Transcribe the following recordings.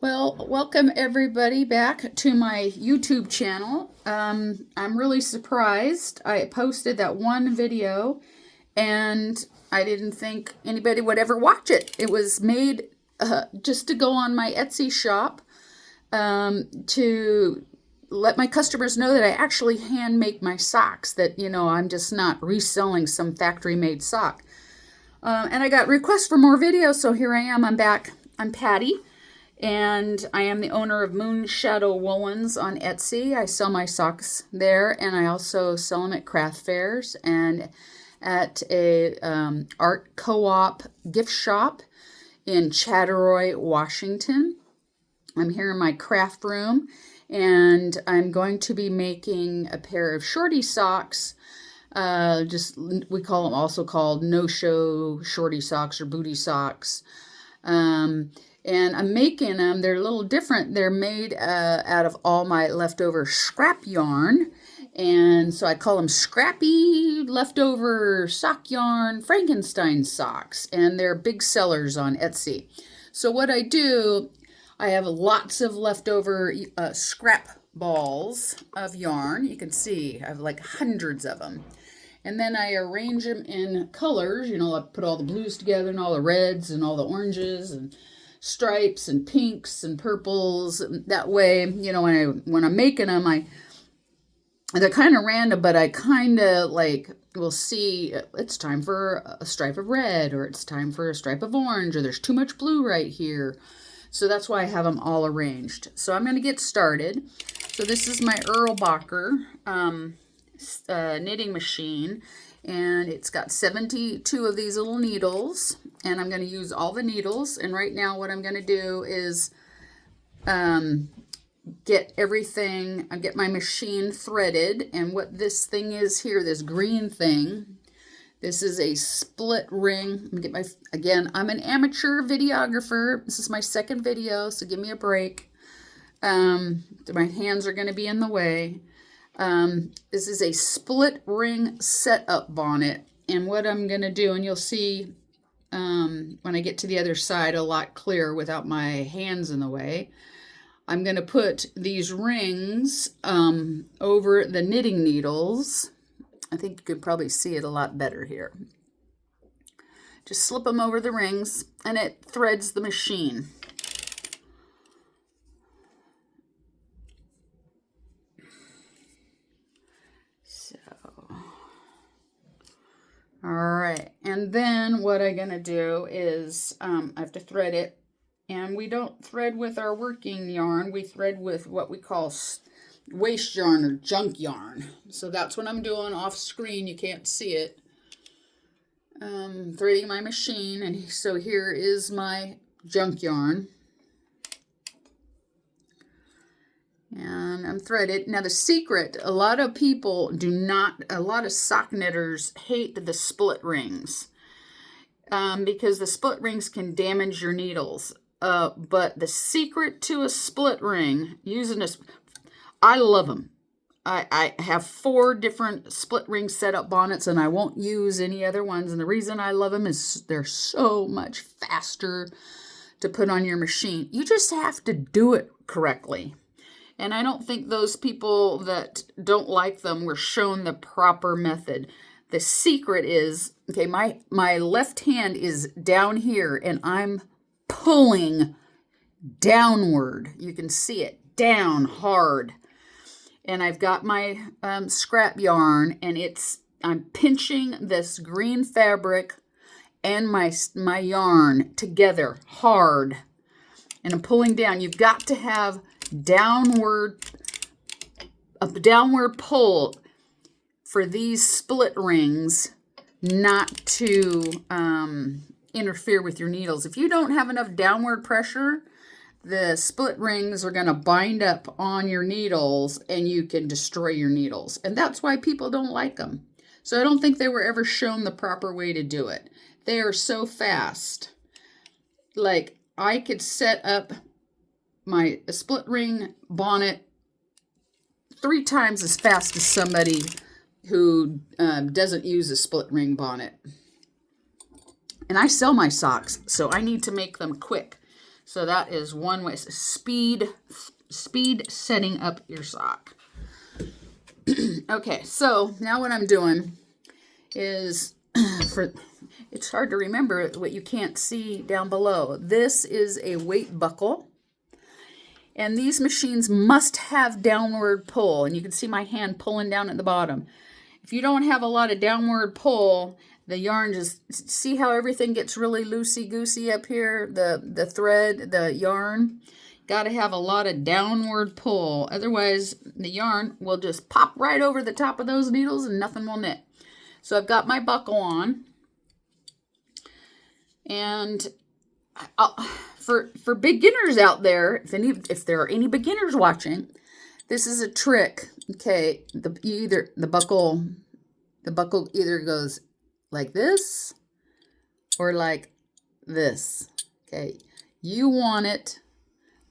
Well, welcome everybody back to my YouTube channel. I'm really surprised. I posted that one video and I didn't think anybody would ever watch it. It was made just to go on my Etsy shop to let my customers know that I actually hand make my socks, that, I'm just not reselling some factory made sock. And I got requests for more videos, so here I am. I'm back. I'm Patty. And I am the owner of Moon Shadow Woolens on Etsy. I sell my socks there, and I also sell them at craft fairs and at a art co-op gift shop in Chattaroy, Washington. I'm here in my craft room, and I'm going to be making a pair of shorty socks. We call them also called no-show shorty socks or booty socks. And I'm making them. They're a little different. They're made out of all my leftover scrap yarn. And so I call them scrappy leftover sock yarn Frankenstein socks. And they're big sellers on Etsy. So what I do, I have lots of leftover scrap balls of yarn. You can see I have like hundreds of them. And then I arrange them in colors. I put all the blues together and all the reds and all the oranges and stripes and pinks and purples. That way, when I'm making them, they're kind of random, but I kind of will see it's time for a stripe of red, or it's time for a stripe of orange, or there's too much blue right here. So that's why I have them all arranged. So I'm going to get started. So this is my Erlbacher knitting machine, and it's got 72 of these little needles, and I'm going to use all the needles. And right now what I'm going to do is get my machine threaded. And what this thing is here, this green thing, this is a split ring. Let me get I'm an amateur videographer. This is my second video, so give me a break. My hands are going to be in the way. This is a split ring setup bonnet, and what I'm going to do, and you'll see when I get to the other side a lot clearer without my hands in the way, I'm going to put these rings over the knitting needles. I think you could probably see it a lot better here. Just slip them over the rings, and it threads the machine. All right, and then what I'm going to do is I have to thread it, and we don't thread with our working yarn. We thread with what we call waste yarn or junk yarn. So that's what I'm doing off screen. You can't see it. Threading my machine, and so here is my junk yarn. And I'm threaded. Now the secret, a lot of sock knitters hate the split rings because the split rings can damage your needles. But the secret to a split ring, I love them. I have 4 different split ring setup bonnets, and I won't use any other ones. And the reason I love them is they're so much faster to put on your machine. You just have to do it correctly. And I don't think those people that don't like them were shown the proper method. The secret is, okay, my left hand is down here, and I'm pulling downward. You can see it, down hard. And I've got my scrap yarn, and I'm pinching this green fabric and my yarn together hard. And I'm pulling down. You've got to have a downward pull for these split rings not to interfere with your needles. If you don't have enough downward pressure, the split rings are going to bind up on your needles, and you can destroy your needles. And that's why people don't like them. So I don't think they were ever shown the proper way to do it. They are so fast. Like, I could set up my split ring bonnet 3 times as fast as somebody who doesn't use a split ring bonnet. And I sell my socks, so I need to make them quick. So that is one way. Speed setting up your sock. Okay, so now what I'm doing is, it's hard to remember what you can't see down below. This is a weight buckle. And these machines must have downward pull. And you can see my hand pulling down at the bottom. If you don't have a lot of downward pull, the yarn just, see how everything gets really loosey-goosey up here? The thread, the yarn. Got to have a lot of downward pull. Otherwise, the yarn will just pop right over the top of those needles and nothing will knit. So I've got my buckle on. And for beginners out there, if there are any beginners watching, this is a trick. Okay, the buckle either goes like this or like this. Okay, you want it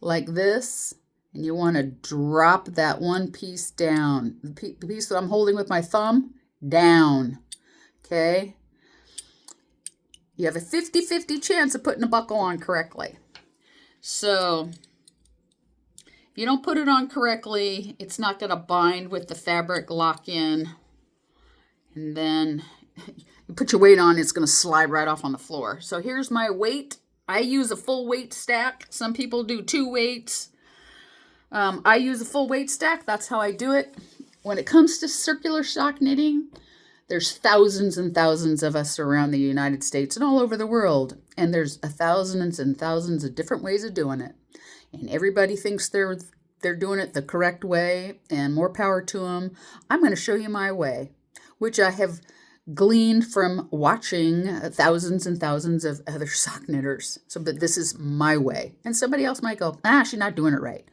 like this, and you want to drop that one piece down. The piece that I'm holding with my thumb down. Okay. You have a 50-50 chance of putting a buckle on correctly. So if you don't put it on correctly, it's not going to bind with the fabric, lock in. And then you put your weight on, it's going to slide right off on the floor. So here's my weight. I use a full weight stack. Some people do 2 weights. I use a full weight stack. That's how I do it. When it comes to circular sock knitting, there's thousands and thousands of us around the United States and all over the world. And there's thousands and thousands of different ways of doing it. And everybody thinks they're doing it the correct way, and more power to them. I'm going to show you my way, which I have gleaned from watching thousands and thousands of other sock knitters. But this is my way. And somebody else might go, she's not doing it right.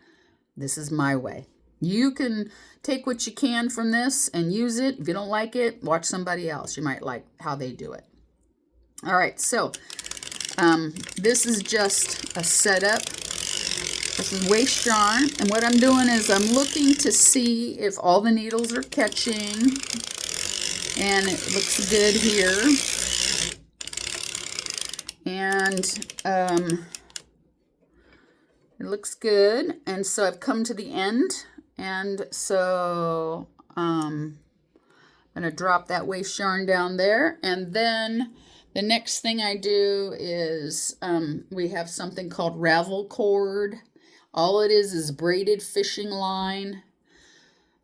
This is my way. You can take what you can from this and use it. If you don't like it, watch somebody else. You might like how they do it. All right, so this is just a setup. This is waste yarn. And what I'm doing is I'm looking to see if all the needles are catching. And it looks good here. And it looks good. And so I've come to the end. And so I'm going to drop that waste yarn down there. And then the next thing I do is we have something called ravel cord. All it is braided fishing line.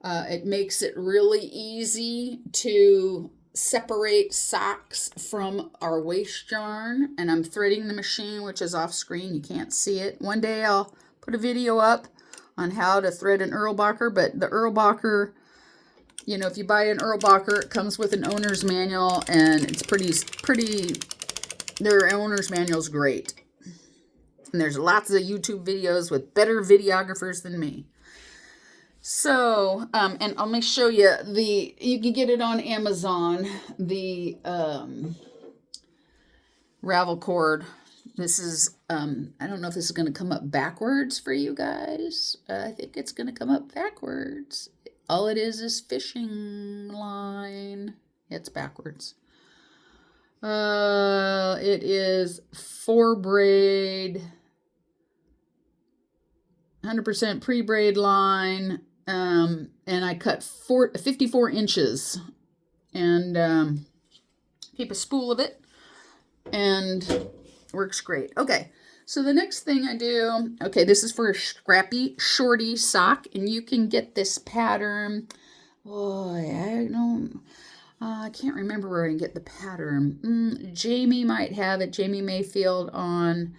It makes it really easy to separate socks from our waste yarn. And I'm threading the machine, which is off screen. You can't see it. One day I'll put a video up on how to thread an Erlbacher, but the Erlbacher, you know, if you buy an Erlbacher, it comes with an owner's manual, and it's pretty, their owner's manual is great. And there's lots of YouTube videos with better videographers than me. So, and let me show you you can get it on Amazon, the ravel cord. This is, I don't know if this is going to come up backwards for you guys. I think it's going to come up backwards. All it is fishing line. It's backwards. It is 4 braid, 100% pre-braid line. And I cut 54 inches and keep a spool of it, and works great. Okay, so the next thing I do, okay, this is for a scrappy shorty sock, and you can get this pattern. Boy, I can't remember where I can get the pattern. Jamie might have it. Jamie Mayfield on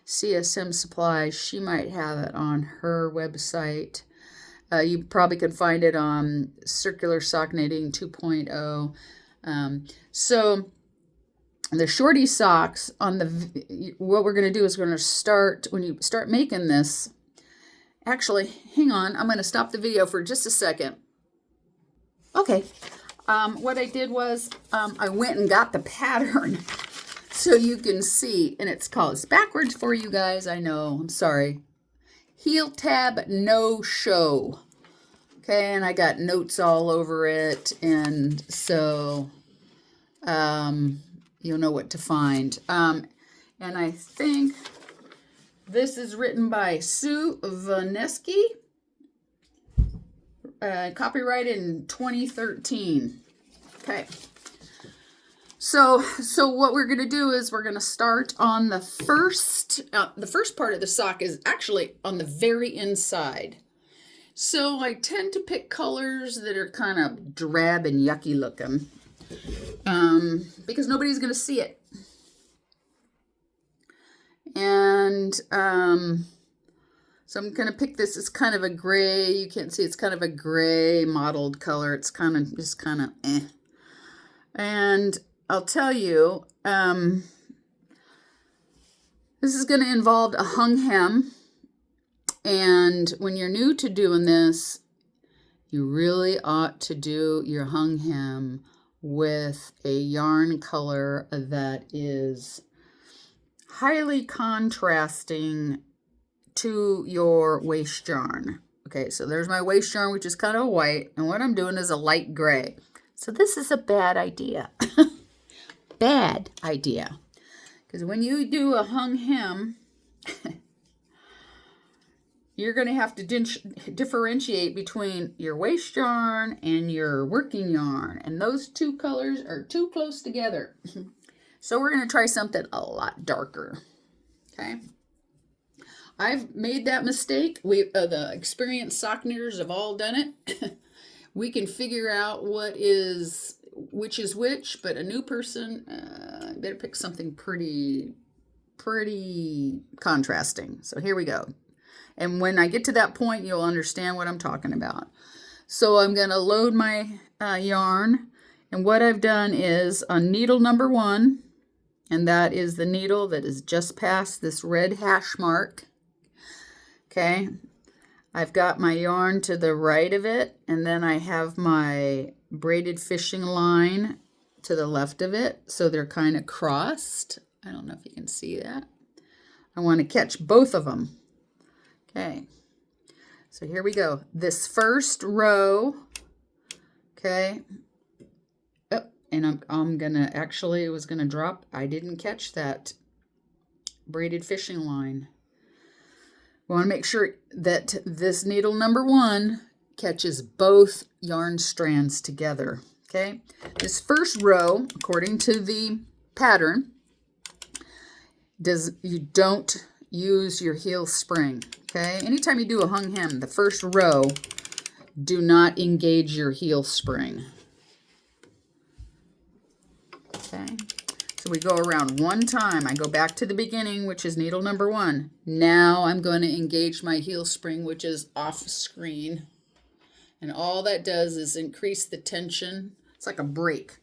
CSM Supplies. She might have it on her website. You probably could find it on Circular Sock Knitting 2.0. So the shorty socks what we're going to do is we're going to start, when you start making this, actually, hang on, I'm going to stop the video for just a second. Okay, what I did was I went and got the pattern so you can see, and it's backwards for you guys, I know, I'm sorry. Heel tab no show. Okay, and I got notes all over it, and so you'll know what to find. And I think This is written by Sue Vaneski, copyrighted in 2013. Okay. So what we're going to do is we're going to start on the first part of the sock is actually on the very inside. So I tend to pick colors that are kind of drab and yucky looking, because nobody's going to see it. And so I'm going to pick this. It's kind of a gray. You can't see. It's kind of a gray mottled color. It's kind of just kind of eh. And I'll tell you, this is going to involve a hung hem. And when you're new to doing this, you really ought to do your hung hem with a yarn color that is highly contrasting to your waist yarn. Okay, so there's my waist yarn, which is kind of white, and what I'm doing is a light gray. So this is a bad idea. Bad idea. Because when you do a hung hem, you're going to have to differentiate between your waist yarn and your working yarn. And those two colors are too close together. So we're going to try something a lot darker. Okay. I've made that mistake. The experienced sock knitters have all done it. We can figure out which is which, but a new person, better pick something pretty contrasting. So here we go. And when I get to that point, you'll understand what I'm talking about. So I'm going to load my yarn. And what I've done is on needle number 1, and that is the needle that is just past this red hash mark. Okay. I've got my yarn to the right of it, and then I have my braided fishing line to the left of it. So they're kind of crossed. I don't know if you can see that. I want to catch both of them. Okay, so here we go. This first row, okay, oh, and I'm gonna, actually it was gonna drop. I didn't catch that braided fishing line. We want to make sure that this needle number 1 catches both yarn strands together, okay? This first row, according to the pattern, you don't use your heel spring, okay? Anytime you do a hung hem, the first row, do not engage your heel spring. Okay, so we go around one time. I go back to the beginning, which is needle number 1. Now I'm going to engage my heel spring, which is off screen. And all that does is increase the tension. It's like a brake.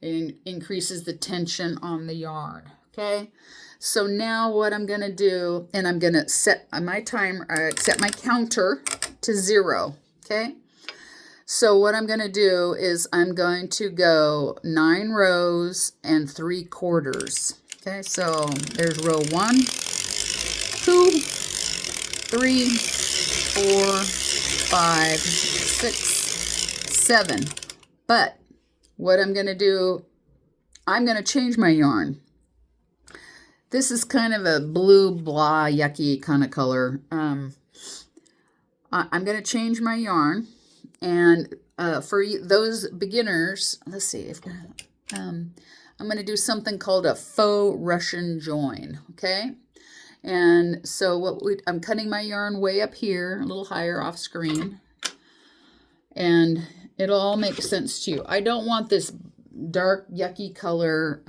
It increases the tension on the yarn, okay? So now what I'm going to do, and I'm going to set my set my counter to 0, okay? So what I'm going to do is I'm going to go 9 rows and 3/4. Okay, so there's row 1, 2, 3, 4, 5, 6, 7. But what I'm going to do, I'm going to change my yarn. This is kind of a blue, blah, yucky kind of color. I'm going to change my yarn. And for those beginners, let's see, if I'm going to do something called a faux Russian join, okay? And so I'm cutting my yarn way up here, a little higher off screen. And it'll all make sense to you. I don't want this dark yucky color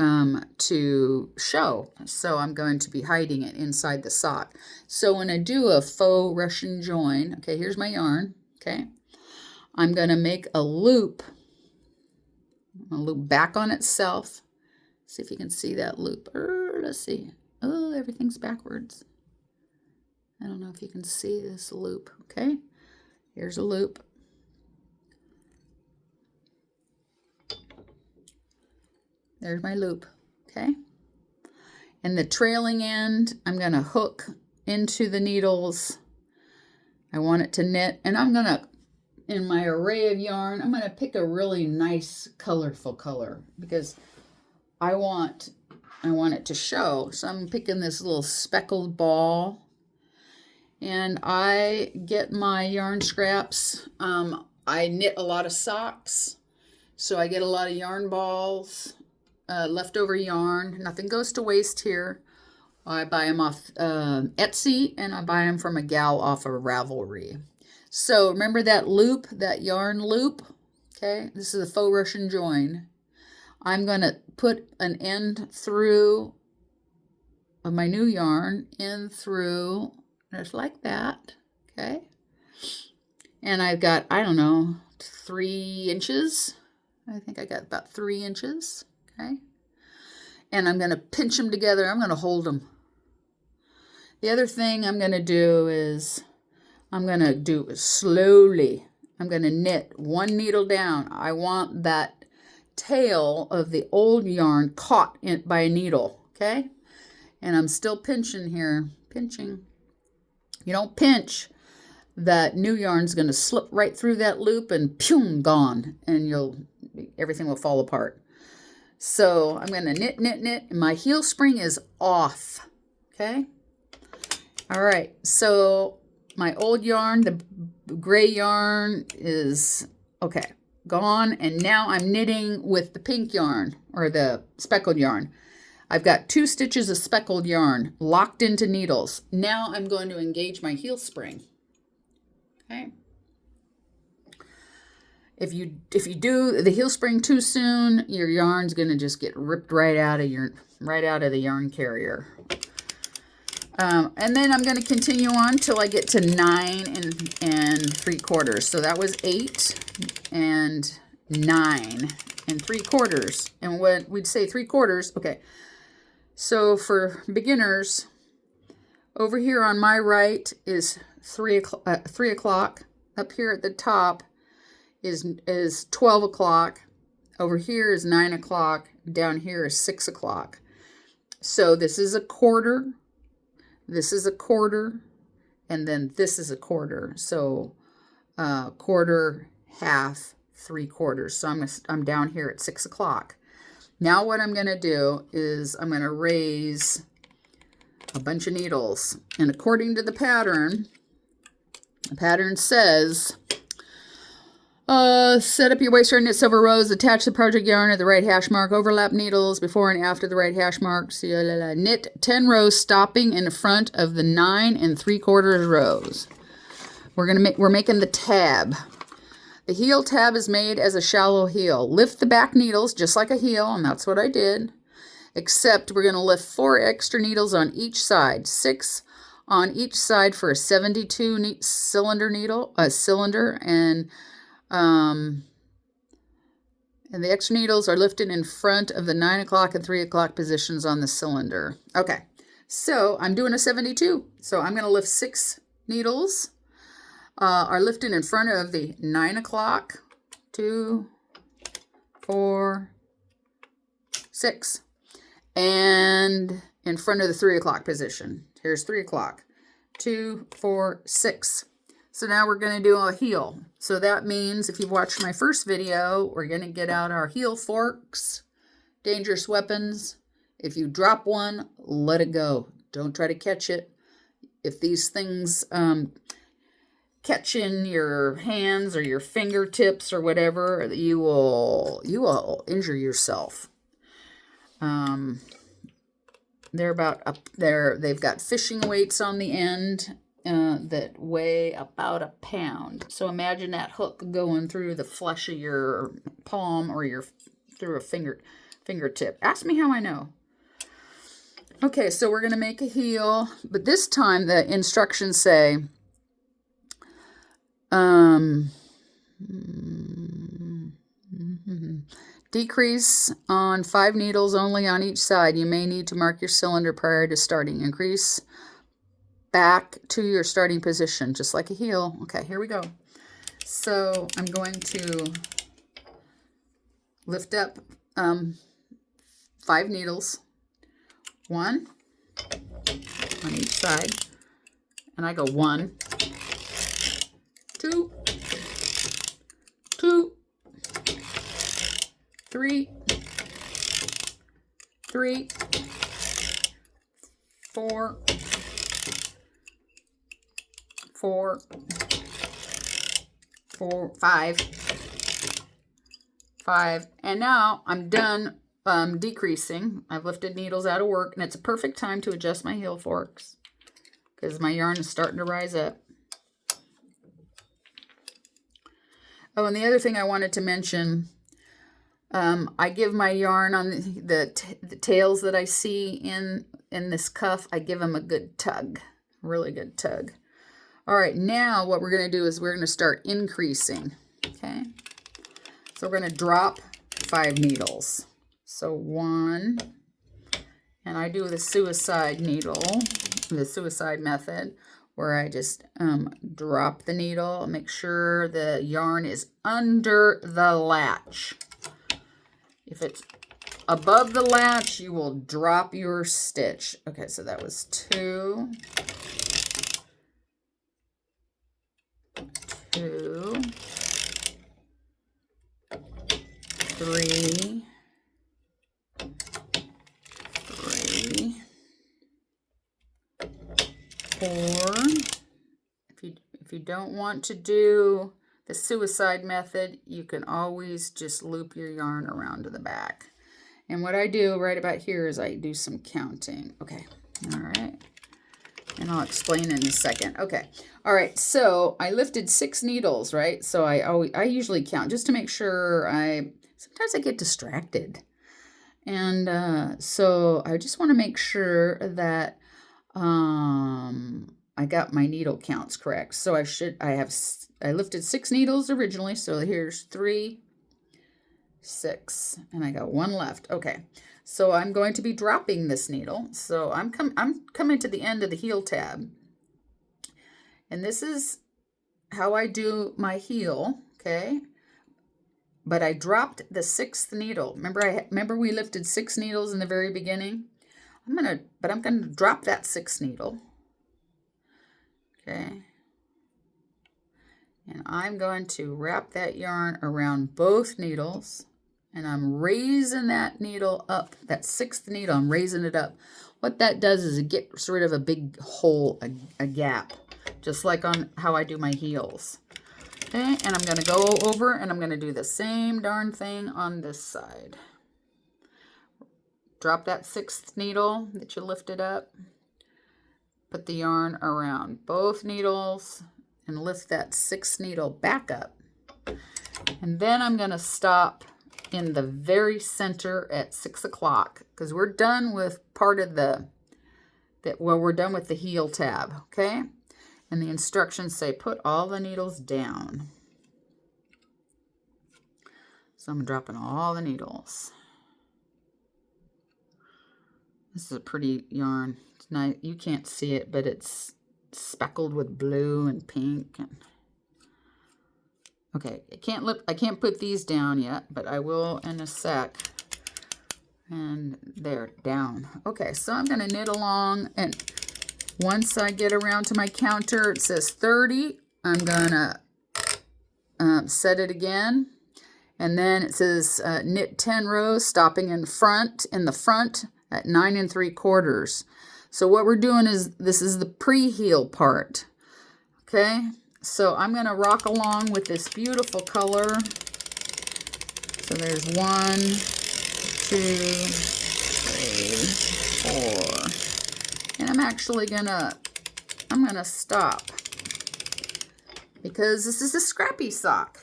to show, so I'm going to be hiding it inside the sock. So when I do a faux Russian join, okay, here's my yarn, okay, I'm going to make a loop back on itself. See if you can see that loop. Let's see. Oh, everything's backwards. I don't know if you can see this loop. Okay, here's a loop. There's my loop, okay? And the trailing end, I'm going to hook into the needles. I want it to knit, and I'm going to, in my array of yarn, I'm going to pick a really nice, colorful color because I want it to show. So I'm picking this little speckled ball, and I get my yarn scraps. I knit a lot of socks, so I get a lot of yarn balls, leftover yarn. Nothing goes to waste here. I buy them off Etsy, and I buy them from a gal off of Ravelry. So remember that loop, that yarn loop? Okay, this is a faux Russian join. I'm going to put an end through of my new yarn in through, just like that, okay? And I've got, I don't know, 3 inches. I think I got about 3 inches, okay? And I'm going to pinch them together. I'm going to hold them. The other thing I'm going to do is I'm going to do it slowly. I'm going to knit 1 needle down. I want that tail of the old yarn caught by a needle, okay? And I'm still pinching here, pinching. You don't pinch, that new yarn's going to slip right through that loop and pew, gone, and everything will fall apart. So I'm going to knit, knit, knit, and my heel spring is off, okay? All right, so my old yarn, the gray yarn is, okay, gone, and now I'm knitting with the pink yarn, or the speckled yarn. I've got 2 stitches of speckled yarn locked into needles. Now I'm going to engage my heel spring. Okay. If you do the heel spring too soon, your yarn's going to just get ripped right out of the yarn carrier. And then I'm going to continue on till I get to 9 and 3/4. So that was 8 and 9 and 3/4. And what we'd say 3/4. Okay. So for beginners, over here on my right is 3 o'clock. Up here at the top is 12 o'clock. Over here is 9 o'clock. Down here is 6 o'clock. So this is a quarter. This is a quarter. And then this is a quarter. So quarter, half, 3/4. So I'm down here at 6 o'clock. Now what I'm going to do is I'm going to raise a bunch of needles. And according to the pattern says, set up your waist yarn, knit silver rows, attach the project yarn at the right hash mark, overlap needles before and after the right hash mark, knit 10 rows stopping in front of the 9 3/4 rows. We're making the tab. The heel tab is made as a shallow heel. Lift the back needles just like a heel, and that's what I did. Except we're going to lift 4 extra needles on each side, 6 on each side for a 72 cylinder needle, and the extra needles are lifted in front of the 9 o'clock and 3 o'clock positions on the cylinder. Okay, so I'm doing a 72. So I'm going to lift 6 needles. Are lifted in front of the 9 o'clock, 2, 4, 6, and in front of the 3 o'clock position. Here's 3 o'clock, 2, 4, 6. So now we're going to do a heel. So that means if you've watched my first video, we're going to get out our heel forks, dangerous weapons. If you drop one, let it go. Don't try to catch it. If these things catch in your hands or your fingertips or whatever, you will injure yourself. They're about up there. They've got fishing weights on the end that weigh about a pound. So imagine that hook going through the flesh of your palm or through a fingertip. Ask me how I know. Okay, so we're going to make a heel, but this time the instructions say decrease on 5 needles only on each side. You may need to mark your cylinder prior to starting. Increase back to your starting position, just like a heel. Okay, here we go. So I'm going to lift up 5 needles, 1 on each side, and I go 1, 2, 2, 3, 3, 4, 4, 5, and now I'm done decreasing. I've lifted needles out of work, and it's a perfect time to adjust my heel forks because my yarn is starting to rise up. Oh, and the other thing I wanted to mention, I give my yarn on the tails that I see in this cuff, I give them a good tug, really good tug. All right, now what we're going to do is we're going to start increasing, okay? So we're going to drop 5 needles. So 1, and I do the suicide needle, the suicide method, where I just drop the needle, make sure the yarn is under the latch. If it's above the latch, you will drop your stitch. Okay, so that was 2, 2, 3, 4. If you don't want to do the suicide method, you can always just loop your yarn around to the back. And what I do right about here is I do some counting. Okay, all right. And I'll explain in a second. Okay, all right, so I lifted 6 needles, right? So I usually count just to make sure sometimes I get distracted. And so I just want to make sure that I got my needle counts correct. So I lifted 6 needles originally. So here's 3, 6, and I got 1 left. Okay. So I'm going to be dropping this needle. So I'm coming to the end of the heel tab. And this is how I do my heel, okay? But I dropped the 6th needle. Remember we lifted 6 needles in the very beginning? I'm gonna drop that 6th needle. Okay. And I'm going to wrap that yarn around both needles, and I'm raising that needle up, that 6th needle, I'm raising it up. What that does is it gets rid of a big hole, a gap, just like on how I do my heels. Okay, and I'm going to go over and I'm going to do the same darn thing on this side. Drop that 6th needle that you lifted up. Put the yarn around both needles and lift that 6th needle back up. And then I'm going to stop in the very center at 6 o'clock because we're done with part of we're done with the heel tab, okay? And the instructions say put all the needles down. So I'm dropping all the needles. This is a pretty yarn. It's nice. You can't see it, but it's speckled with blue and pink. Okay, I can't put these down yet, but I will in a sec. And they're down. Okay, so I'm going to knit along, and once I get around to my counter, it says 30. I'm going to set it again. And then it says knit 10 rows, stopping in the front at 9 3/4. So what we're doing is, this is the pre-heel part. Okay, so I'm going to rock along with this beautiful color. So there's 1, 2, 3, 4. And I'm actually going to stop because this is a scrappy sock.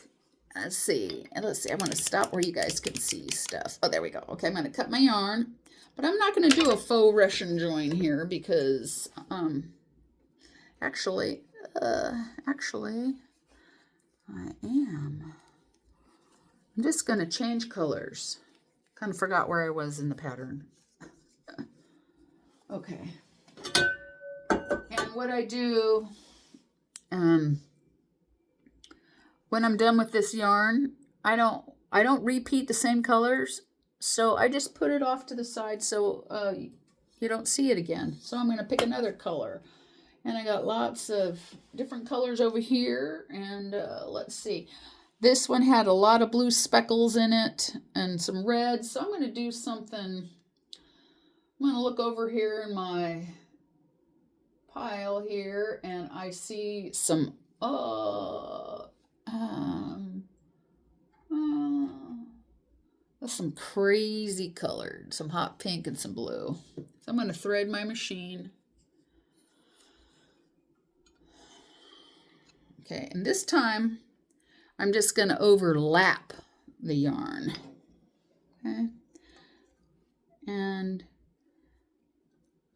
Let's see. I want to stop where you guys can see stuff. Oh, there we go. Okay, I'm going to cut my yarn. But I'm not going to do a faux Russian join here because, actually, I am. I'm just going to change colors. Kind of forgot where I was in the pattern. Okay. And what I do, when I'm done with this yarn, I don't repeat the same colors. So I just put it off to the side so you don't see it again. So I'm going to pick another color. And I got lots of different colors over here. And let's see. This one had a lot of blue speckles in it and some red. So I'm going to do something. I'm going to look over here in my pile here, and I see some some crazy colored, some hot pink and some blue. So I'm going to thread my machine. Okay, and this time I'm just going to overlap the yarn. Okay, and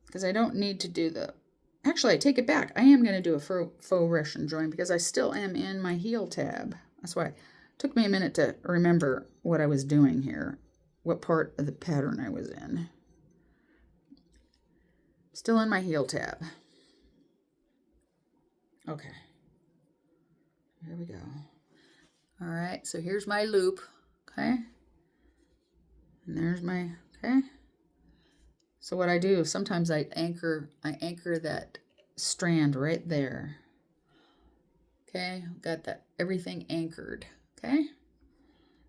because I don't need to do the, actually I take it back. I am going to do a faux Russian join because I still am in my heel tab. That's why it took me a minute to remember what I was doing here, what part of the pattern I was in. Still in my heel tab. Okay. Here we go. All right, so here's my loop, okay? And there's my, okay? So what I do is sometimes I anchor that strand right there. Okay, got that everything anchored, okay?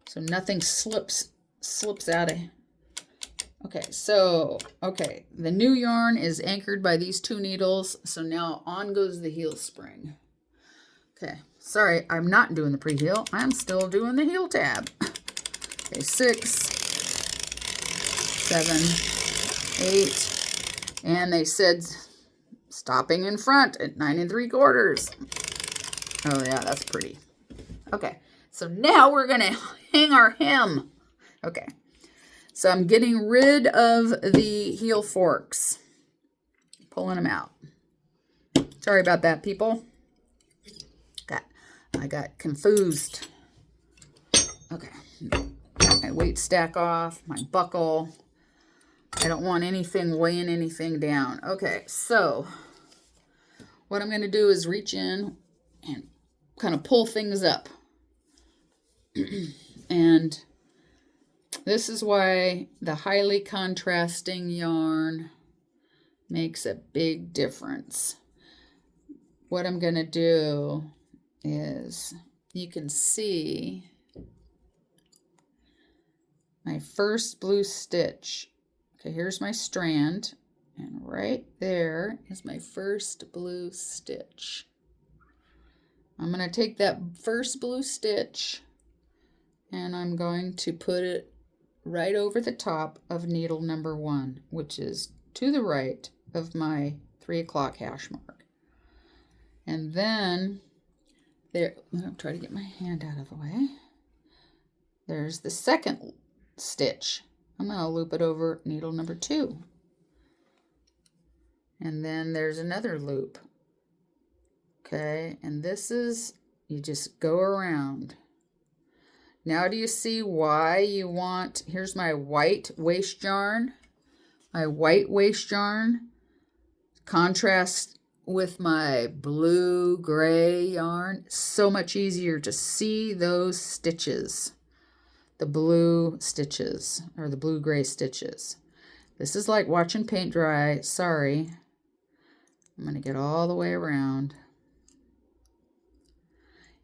So nothing slips out of. Okay, so the new yarn is anchored by these 2 needles. So now on goes the heel spring. Okay, sorry, I'm not doing the pre-heel. I'm still doing the heel tab. Okay, 6, 7, 8, and they said stopping in front at 9 3/4. Oh yeah, that's pretty. Okay, so now we're gonna hang our hem. Okay, so I'm getting rid of the heel forks, pulling them out. Sorry about that, people. I got confused. Okay, my weight stack off, my buckle. I don't want anything weighing anything down. Okay, so what I'm going to do is reach in and kind of pull things up. And this is why the highly contrasting yarn makes a big difference. What I'm going to do is, you can see my first blue stitch. Okay, here's my strand, and right there is my first blue stitch. I'm going to take that first blue stitch and I'm going to put it right over the top of needle number 1, which is to the right of my 3 o'clock hash mark. And then there, I'll try to get my hand out of the way. There's the second stitch. I'm going to loop it over needle number 2. And then there's another loop. Okay, and this is, you just go around. Now do you see why you want, here's my white waste yarn. My white waste yarn contrasts with my blue gray yarn. So much easier to see those stitches. The blue stitches, or the blue gray stitches. This is like watching paint dry. Sorry. I'm going to get all the way around.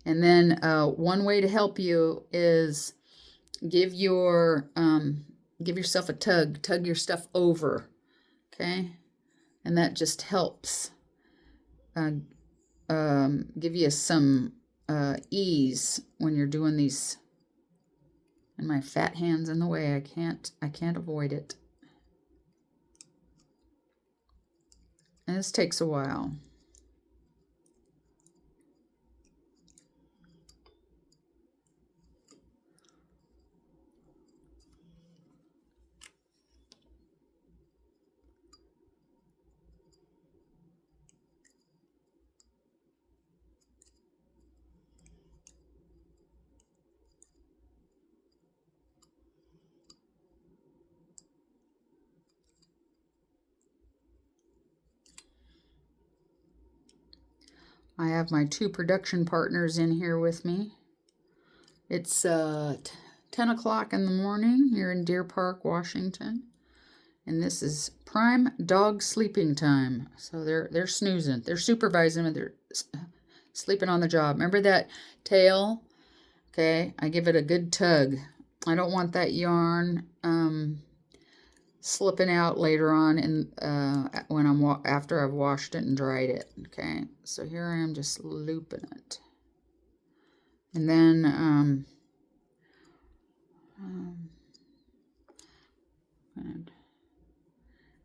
And then one way to help you is give yourself a tug your stuff over, okay? And that just helps give you some ease when you're doing these. And my fat hand's in the way. I can't avoid it. And this takes a while. I have my 2 production partners in here with me. It's 10 o'clock in the morning here in Deer Park, Washington. And this is prime dog sleeping time. So they're snoozing. They're supervising and they're sleeping on the job. Remember that tail? Okay, I give it a good tug. I don't want that yarn slipping out later on in when after I've washed it and dried it. Okay, so here I am just looping it, and then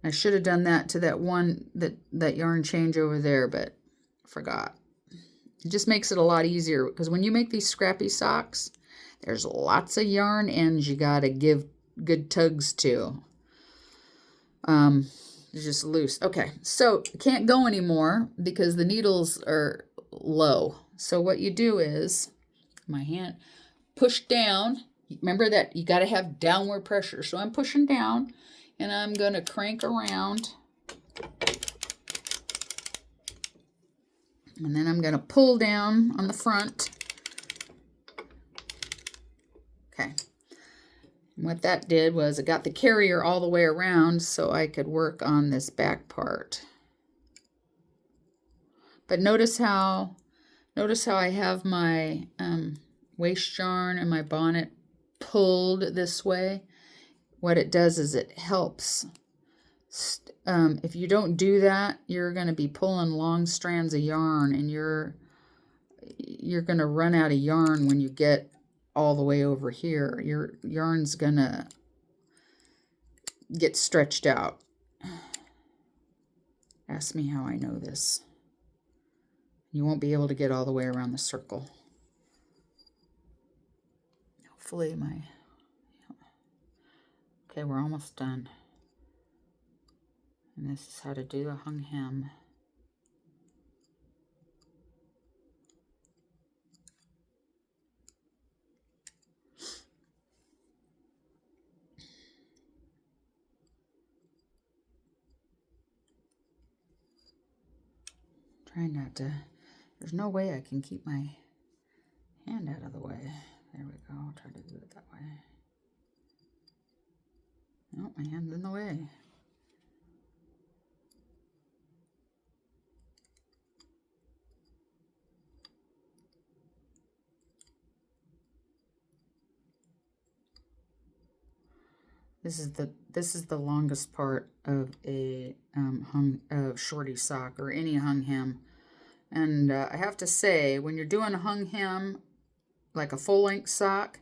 I should have done that to that one that yarn change over there, but I forgot. It just makes it a lot easier because when you make these scrappy socks, there's lots of yarn ends you gotta give good tugs to. They're just loose. Okay, so I can't go anymore because the needles are low. So what you do is, my hand, push down. Remember that you got to have downward pressure. So I'm pushing down, and I'm going to crank around. And then I'm going to pull down on the front. Okay. And what that did was it got the carrier all the way around so I could work on this back part. But notice how I have my waist yarn and my bonnet pulled this way. What it does is it helps. If you don't do that, you're going to be pulling long strands of yarn, and you're going to run out of yarn when you get all the way over here. Your yarn's going to get stretched out. Ask me how I know this. You won't be able to get all the way around the circle. Hopefully okay, we're almost done. And this is how to do a hung hem. Trying not to, there's no way I can keep my hand out of the way. There we go, I'll try to do it that way. Oh, my hand's in the way. This is the longest part of a shorty sock or any hung hem. And I have to say, when you're doing a hung hem, like a full-length sock,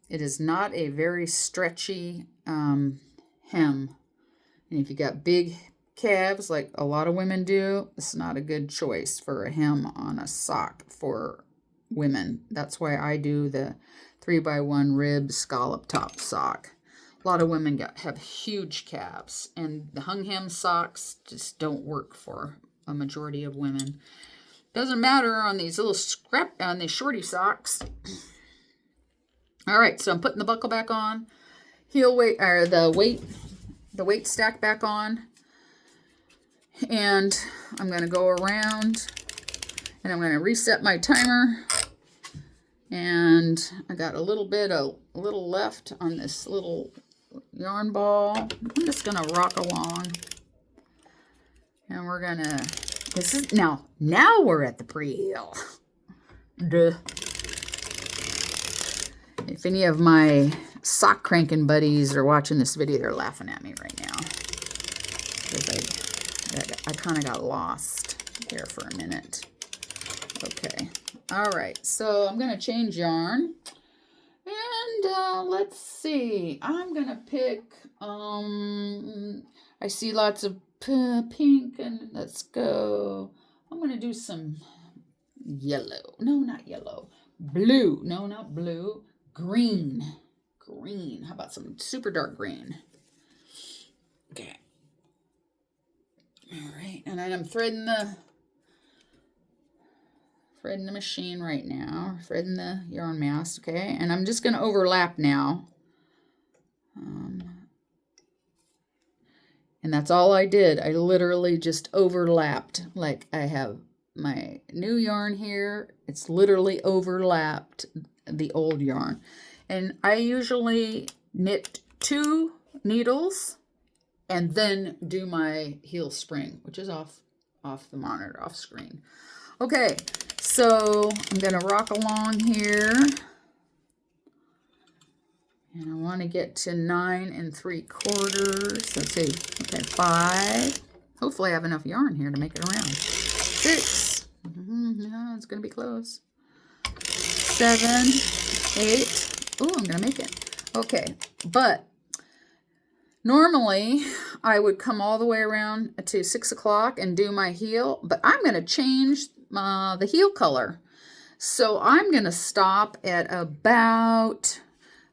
it is not a very stretchy hem. And if you got big calves, like a lot of women do, it's not a good choice for a hem on a sock for women. That's why I do the 3x1 rib scallop top sock. A lot of women have huge calves, and the hung hem socks just don't work for a majority of women. Doesn't matter on these little on these shorty socks. All right, so I'm putting the buckle back on, heel weight, or the weight stack back on, and I'm going to go around, and I'm going to reset my timer. And I got a little left on this little yarn ball. I'm just gonna rock along, and we're gonna, this is now we're at the pre-heel. Duh. If any of my sock cranking buddies are watching this video, they're laughing at me right now, because I kind of got lost there for a minute. Okay, all right, so I'm gonna change yarn. And let's see, I'm gonna pick, I see lots of pink, and let's go, I'm gonna do some yellow, no, not yellow, blue, no, not blue, green, how about some super dark green? Okay, all right, and then I'm threading the machine right now, threading the yarn mass, okay? And I'm just going to overlap now. And that's all I did. I literally just overlapped. Like, I have my new yarn here. It's literally overlapped the old yarn. And I usually knit 2 needles and then do my heel spring, which is off the monitor, off screen. Okay, so I'm going to rock along here. And I want to get to 9 3/4. Let's see. Okay, 5. Hopefully I have enough yarn here to make it around. 6. No, it's going to be close. 7, 8. Oh, I'm going to make it. Okay, but normally I would come all the way around to 6 o'clock and do my heel, but I'm going to change the heel color. So I'm going to stop at about,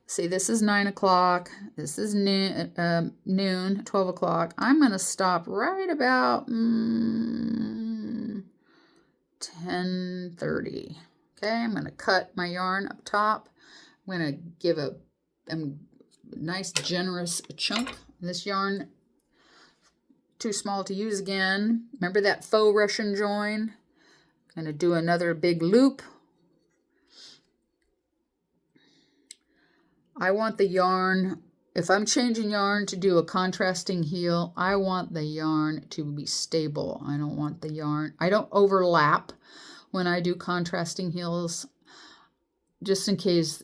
see, this is 9 o'clock. This is noon, 12 o'clock. I'm going to stop right about 10:30. Okay, I'm going to cut my yarn up top. I'm going to give a nice generous chunk. This yarn, too small to use again. Remember that faux Russian join? I'm going to do another big loop. I want the yarn, if I'm changing yarn to do a contrasting heel, I want the yarn to be stable. I don't want the yarn, I don't overlap when I do contrasting heels, just in case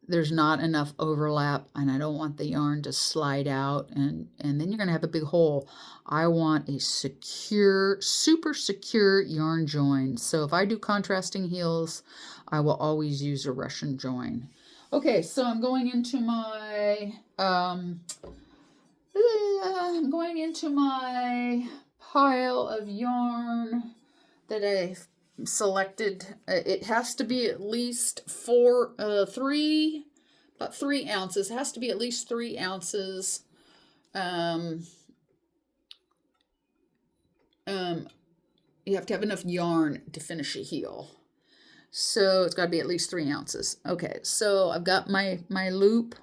there's not enough overlap, and I don't want the yarn to slide out, and then you're going to have a big hole. I want a secure, super secure yarn join. So if I do contrasting heels, I will always use a Russian join. Okay, so I'm going into my pile of yarn that I've selected. It has to be at least about 3 ounces. It has to be at least 3 ounces. You have to have enough yarn to finish a heel. So it's got to be at least 3 ounces. Okay, so I've got my loop.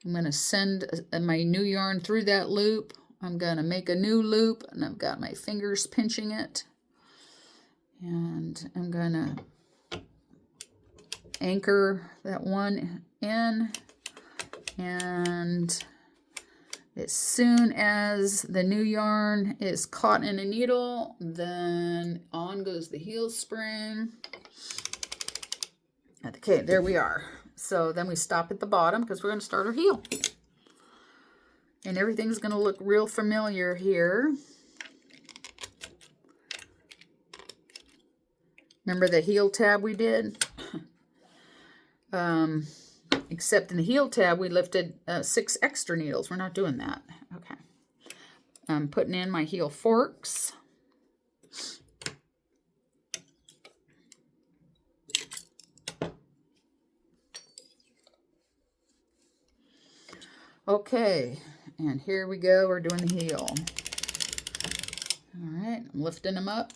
I'm going to send my new yarn through that loop. I'm going to make a new loop, and I've got my fingers pinching it. And I'm going to anchor that one in. And as soon as the new yarn is caught in a needle, then on goes the heel spring. Okay, there we are. So then we stop at the bottom because we're going to start our heel. And everything's going to look real familiar here. Remember the heel tab we did? Except in the heel tab, we lifted 6 extra needles. We're not doing that. Okay. I'm putting in my heel forks. Okay, and here we go. We're doing the heel. All right, I'm lifting them up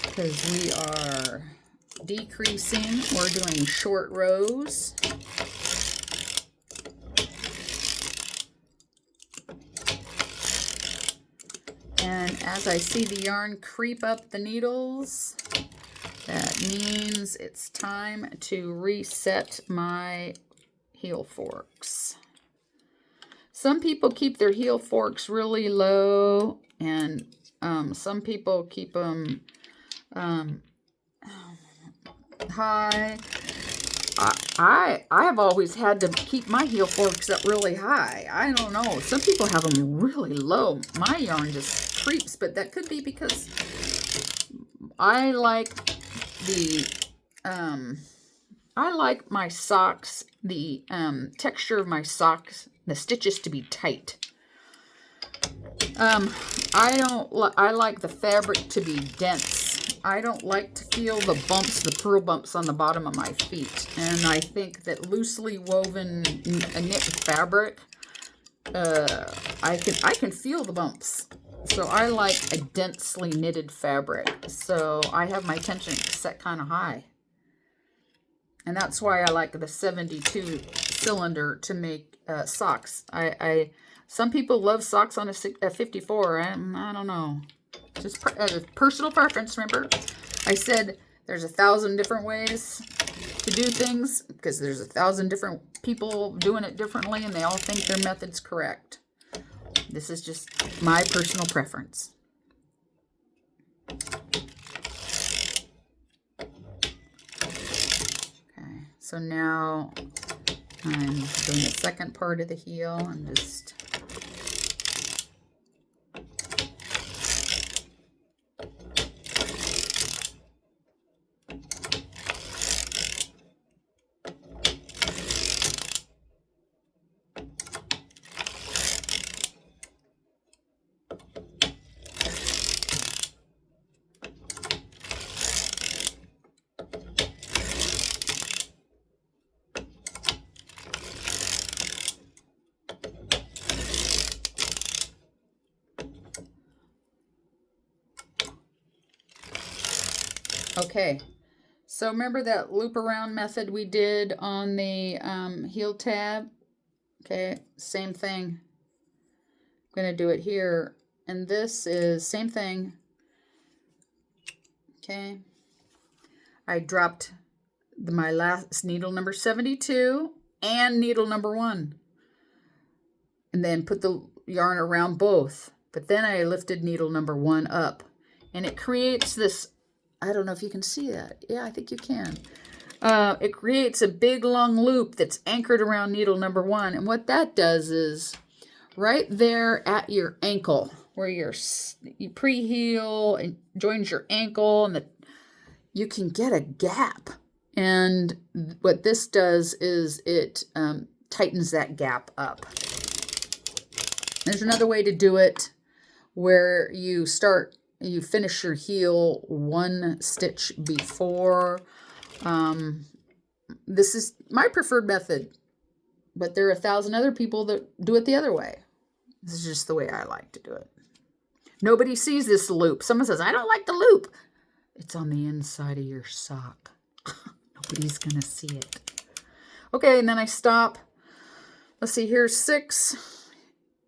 because we are decreasing. We're doing short rows. And as I see the yarn creep up the needles, that means it's time to reset my heel forks. Some people keep their heel forks really low, and some people keep them high. I have always had to keep my heel forks up really high. I don't know. Some people have them really low. My yarn just creeps, but that could be because I like my socks, the texture of my socks, the stitches to be tight. I like the fabric to be dense. I don't like to feel the bumps, the purl bumps on the bottom of my feet. And I think that loosely woven knit fabric, I can feel the bumps. So I like a densely knitted fabric. So I have my tension set kind of high. And that's why I like the 72 cylinder to make socks. Some people love socks on a 54. I don't know. Just personal preference, remember? I said there's 1,000 different ways to do things because there's 1,000 different people doing it differently, and they all think their method's correct. This is just my personal preference. So now I'm doing the second part of the heel. I'm just okay. So remember that loop around method we did on the heel tab? Okay, same thing. I'm going to do it here. And this is same thing. Okay. I dropped my last needle number 72 and needle number 1. And then put the yarn around both. But then I lifted needle number 1 up. And it creates this, I don't know if you can see that. Yeah, I think you can. It creates a big long loop that's anchored around needle number 1. And what that does is right there at your ankle, where you pre-heel and joins your ankle, and you can get a gap. And what this does is it tightens that gap up. There's another way to do it where you finish your heel 1 stitch before. This is my preferred method, but there are 1,000 other people that do it the other way. This is just the way I like to do it. Nobody sees this loop. Someone says, I don't like the loop. It's on the inside of your sock. Nobody's going to see it. Okay, and then I stop. Let's see, here's 6.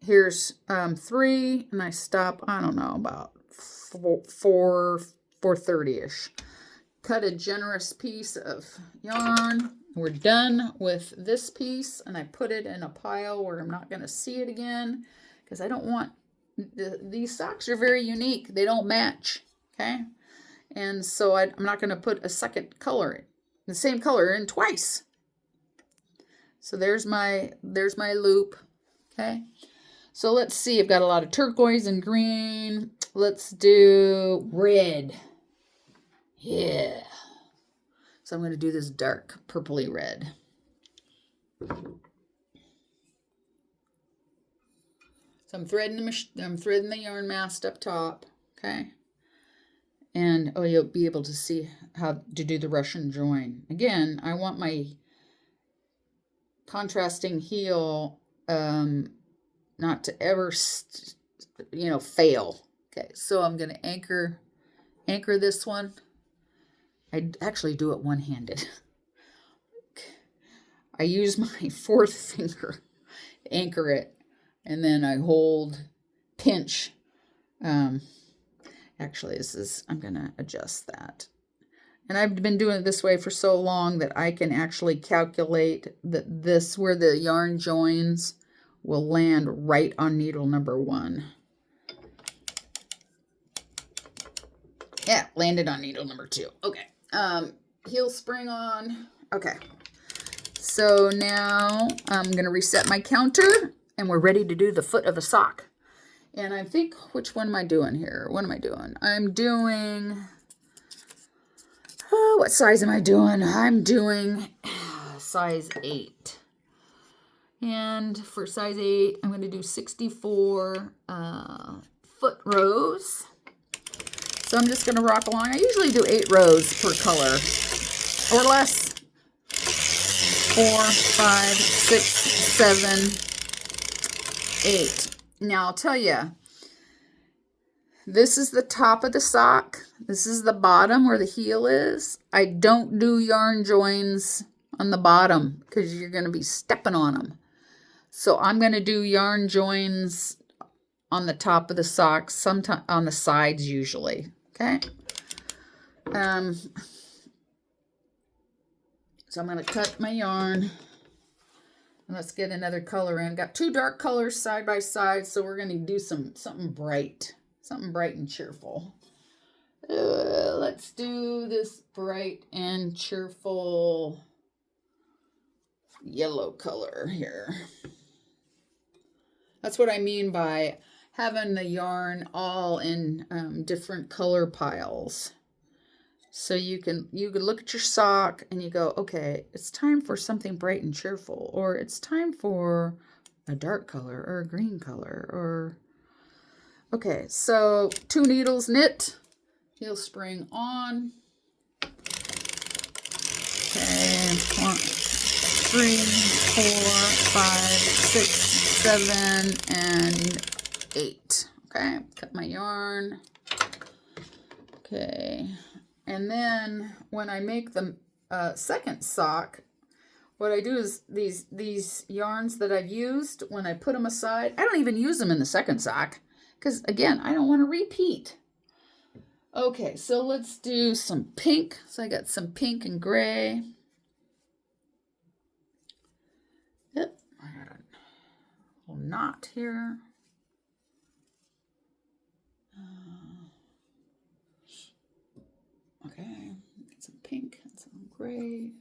Here's 3, and I stop, I don't know, about 4:30-ish. Cut a generous piece of yarn. We're done with this piece, and I put it in a pile where I'm not going to see it again, because I don't want, these socks are very unique. They don't match, okay? And so I'm not going to put a second color, the same color in twice. So there's my loop, okay? So let's see, I've got a lot of turquoise and green. Let's do red. Yeah. So I'm going to do this dark purpley red. So I'm threading the yarn mast up top, okay? And you'll be able to see how to do the Russian join. Again, I want my contrasting heel not to ever fail. Okay, so I'm going to anchor this one. I actually do it one-handed. I use my fourth finger to anchor it, and then I pinch. Actually, I'm going to adjust that. And I've been doing it this way for so long that I can actually calculate that where the yarn joins will land right on needle number 1. Yeah, landed on needle number 2. Okay. Heel spring on. Okay. So now I'm going to reset my counter, and we're ready to do the foot of the sock. And I think, which one am I doing here? What am I doing? I'm doing, what size am I doing? I'm doing size 8. And for size 8, I'm going to do 64 foot rows. So I'm just going to rock along. I usually do 8 rows per color, or less. 4, 5, 6, 7, 8. Now I'll tell you, this is the top of the sock. This is the bottom where the heel is. I don't do yarn joins on the bottom because you're going to be stepping on them. So I'm going to do yarn joins on the top of the sock, sometimes on the sides usually. Okay. So I'm going to cut my yarn. And let's get another color in. Got 2 dark colors side by side, so we're going to do something bright and cheerful. Let's do this bright and cheerful yellow color here. That's what I mean by having the yarn all in different color piles. So you can look at your sock and you go, okay, it's time for something bright and cheerful, or it's time for a dark color or a green color, or okay. So 2 needles knit, heel spring on. Okay, 1, 3, 4, 5, 6, 7, and 8. Okay, cut my yarn. Okay, and then when I make the second sock, what I do is these yarns that I've used, when I put them aside, I don't even use them in the second sock because, again, I don't want to repeat. Okay, so let's do some pink. So I got some pink and gray. Yep, I got a little knot here. Okay, got some pink and some gray.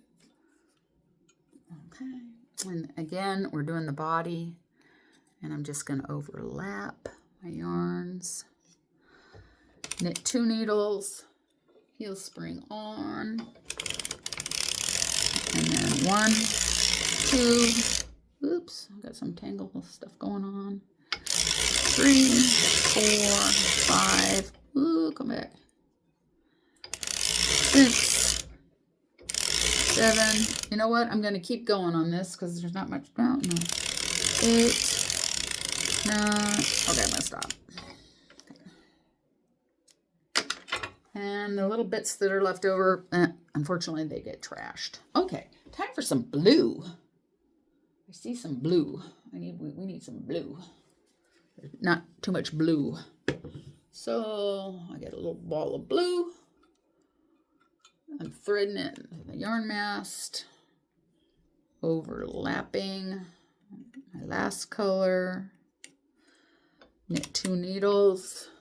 Okay, and again, we're doing the body, and I'm just going to overlap my yarns. Knit 2 needles, heel spring on, and then 1, 2, oops, I've got some tangle stuff going on, 3, 4, 5, ooh, come back, 6, 7, you know what, I'm going to keep going on this because there's not much, no, 8, 9, okay, I'm going to stop. And the little bits that are left over, unfortunately, they get trashed. Okay, time for some blue. I see some blue. We need some blue. Not too much blue. So I get a little ball of blue. I'm threading it with the yarn mast, overlapping my last color. Knit 2 needles.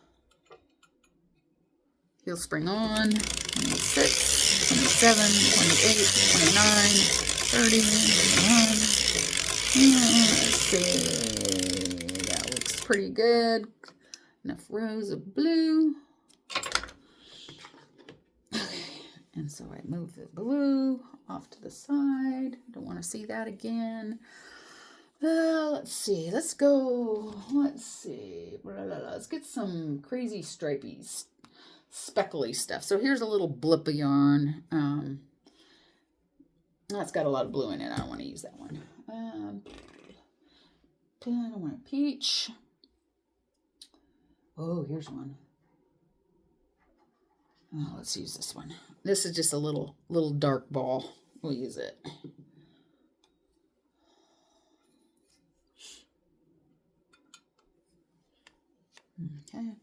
Heel spring on, 26, 27, 28, 29, 30, 31. Let's see. That looks pretty good. Enough rows of blue. Okay, and so I move the blue off to the side. Don't want to see that again. Let's see. Let's go. Let's see. Let's get some crazy stripies. Speckly stuff. So here's a little blip of yarn. That's got a lot of blue in it. I don't want to use that one. I don't want a peach. Oh, here's one. Oh, let's use this one. This is just a little dark ball. We'll use it. Okay.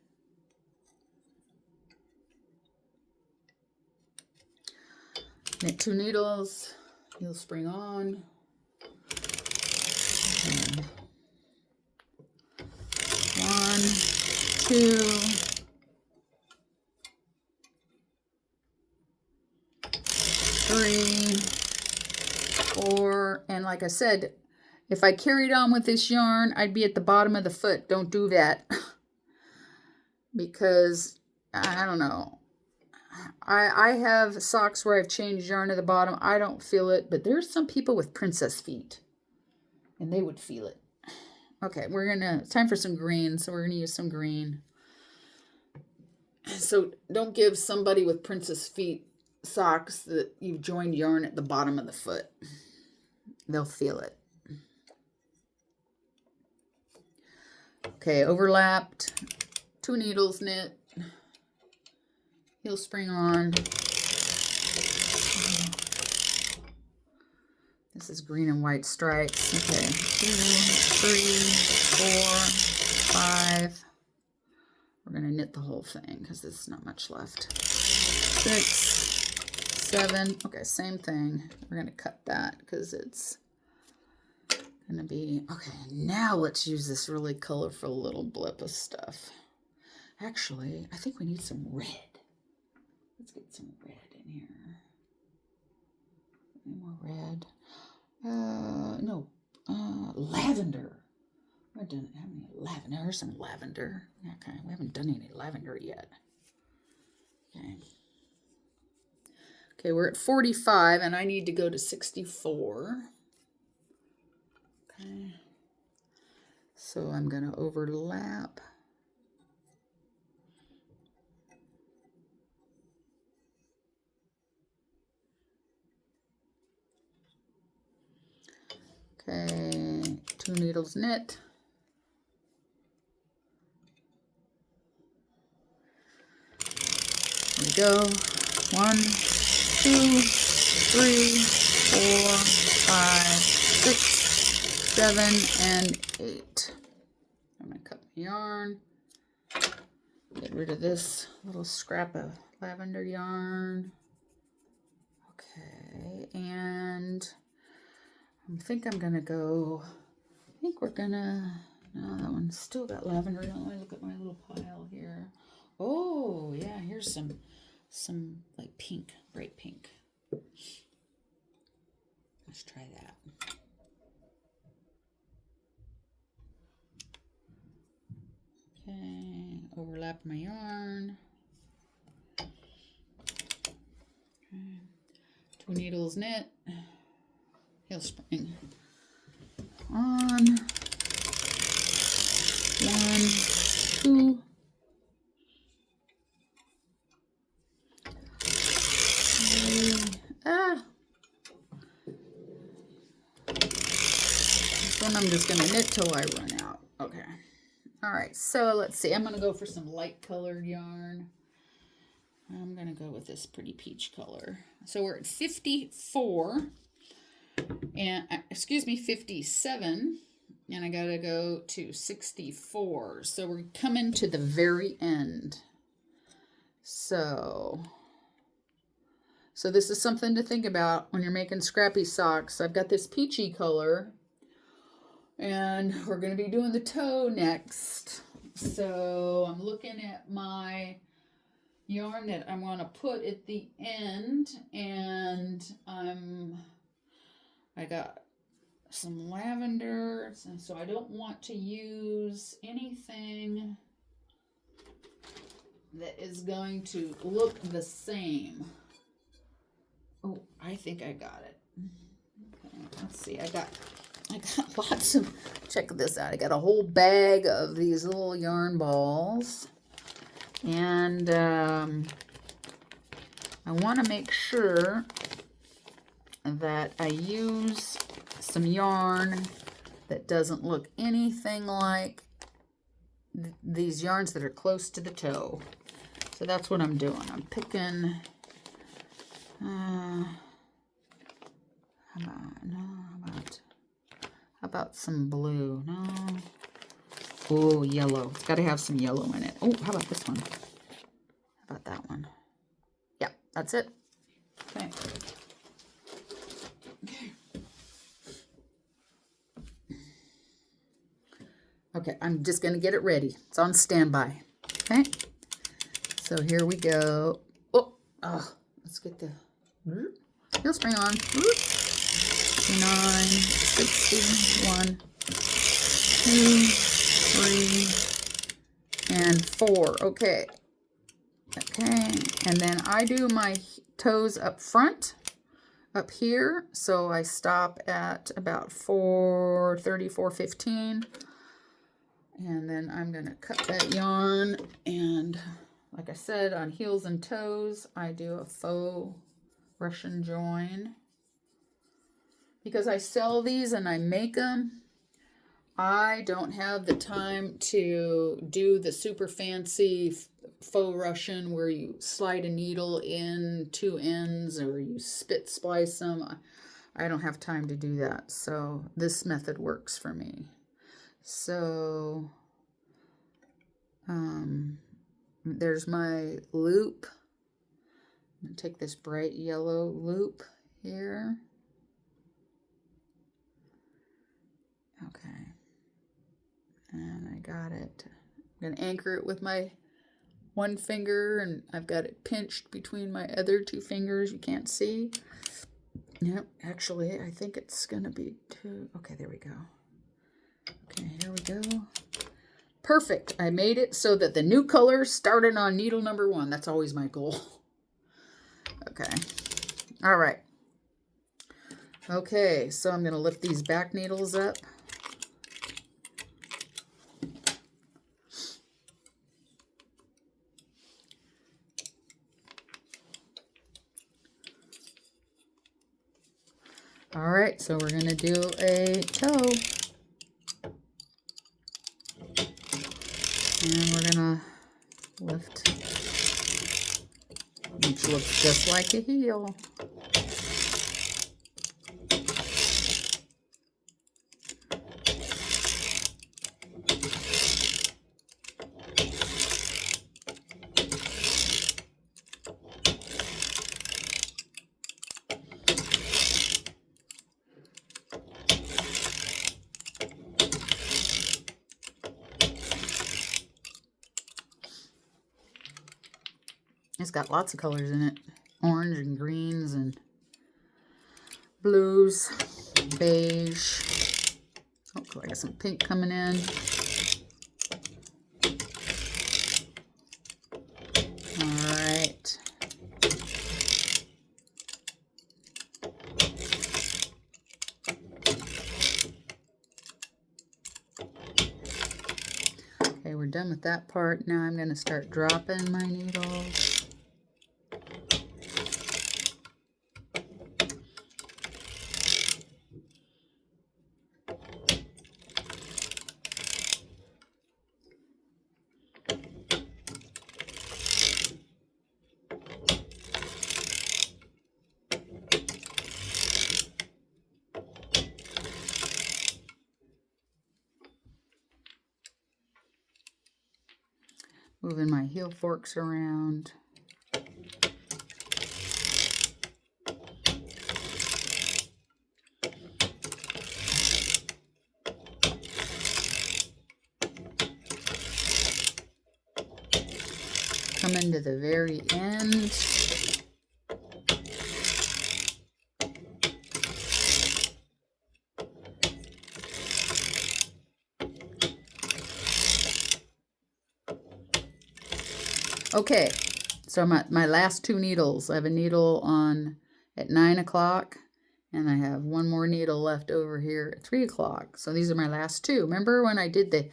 Knit 2 needles, heel spring on, and 1, 2, 3, 4, and like I said, if I carried on with this yarn, I'd be at the bottom of the foot. Don't do that because I don't know. I have socks where I've changed yarn at the bottom. I don't feel it, but there's some people with princess feet, and they would feel it. Okay, it's time for some green, so we're gonna use some green. So don't give somebody with princess feet socks that you've joined yarn at the bottom of the foot. They'll feel it. Okay, overlapped, 2 needles knit. Heel spring on. This is green and white stripes. Okay, 2, 3, 4, 5. We're going to knit the whole thing because there's not much left. 6, 7. Okay, same thing. We're going to cut that because it's going to be... Okay, now let's use this really colorful little blip of stuff. Actually, I think we need some red. Let's get some red in here. Any more red? No, lavender. I don't have any lavender. There's some lavender. Okay, we haven't done any lavender yet. Okay. Okay, we're at 45 and I need to go to 64. Okay. So I'm going to overlap. Okay, 2 needles knit. There we go. 1, 2, 3, 4, 5, 6, 7, and 8. I'm going to cut my yarn. Get rid of this little scrap of lavender yarn. Okay, and I think I'm going to go, I think we're going to, no, that one's still got lavender. Let me look at my little pile here. Oh, yeah, here's some like pink, bright pink. Let's try that. Okay, overlap my yarn. Okay. 2 needles knit. Heel spring on. 1, 2. This one I'm just going to knit till I run out. Okay. All right. So let's see. I'm going to go for some light colored yarn. I'm going to go with this pretty peach color. So we're at 54 and excuse me, 57. And I got to go to 64. So we're coming to the very end. So this is something to think about when you're making scrappy socks. I've got this peachy color, and we're going to be doing the toe next. So I'm looking at my yarn that I'm going to put at the end, and I got some lavender, and so I don't want to use anything that is going to look the same. Oh, I think I got it. Okay, let's see. I got lots of, check this out. I got a whole bag of these little yarn balls. And I want to make sure that I use some yarn that doesn't look anything like these yarns that are close to the toe. So that's what I'm doing. I'm picking... how about some blue? No. Oh, yellow. It's got to have some yellow in it. Oh, how about this one? How about that one? Yeah, that's it. Okay. Okay, I'm just going to get it ready. It's on standby. Okay. So here we go. Oh, let's get the heel spring on. 59, 60, 1, 2, 3, and 4. Okay. Okay, and then I do my toes up front, up here. So I stop at about 4:30, 4:15. And then I'm going to cut that yarn. And like I said, on heels and toes, I do a faux Russian join. Because I sell these and I make them, I don't have the time to do the super fancy faux Russian where you slide a needle in 2 ends or you spit splice them. I don't have time to do that. So this method works for me. So there's my loop. I'm going to take this bright yellow loop here. Okay. And I got it. I'm going to anchor it with my one finger, and I've got it pinched between my other 2 fingers. You can't see. Yep, actually, I think it's going to be 2. Okay, there we go. Okay, here we go. Perfect. I made it so that the new color started on needle number 1. That's always my goal. Okay. All right. Okay, so I'm going to lift these back needles up. All right, so we're going to do a toe. And we're going to lift, which looks just like a heel. It's got lots of colors in it. Orange and greens and blues, beige. Oh, I got some pink coming in. All right. Okay, we're done with that part. Now I'm going to start dropping my needles. Moving my heel forks around. Coming to the very end. Okay, so my last 2 needles. I have a needle on at 9 o'clock, and I have one more needle left over here at 3 o'clock. So these are my last 2. Remember when I did the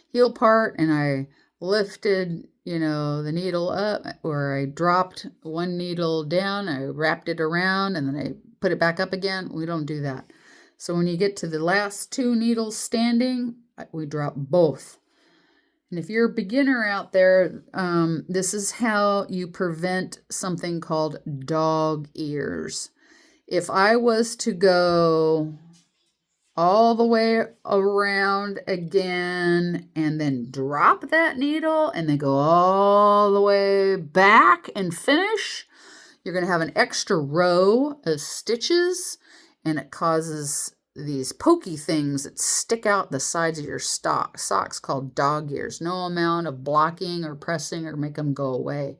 heel part and I lifted, you know, the needle up, or I dropped one needle down, I wrapped it around, and then I put it back up again? We don't do that. So when you get to the last 2 needles standing, we drop both. And if you're a beginner out there, this is how you prevent something called dog ears. If I was to go all the way around again and then drop that needle and then go all the way back and finish, you're going to have an extra row of stitches, and it causes these pokey things that stick out the sides of your socks called dog ears. No amount of blocking or pressing or make them go away.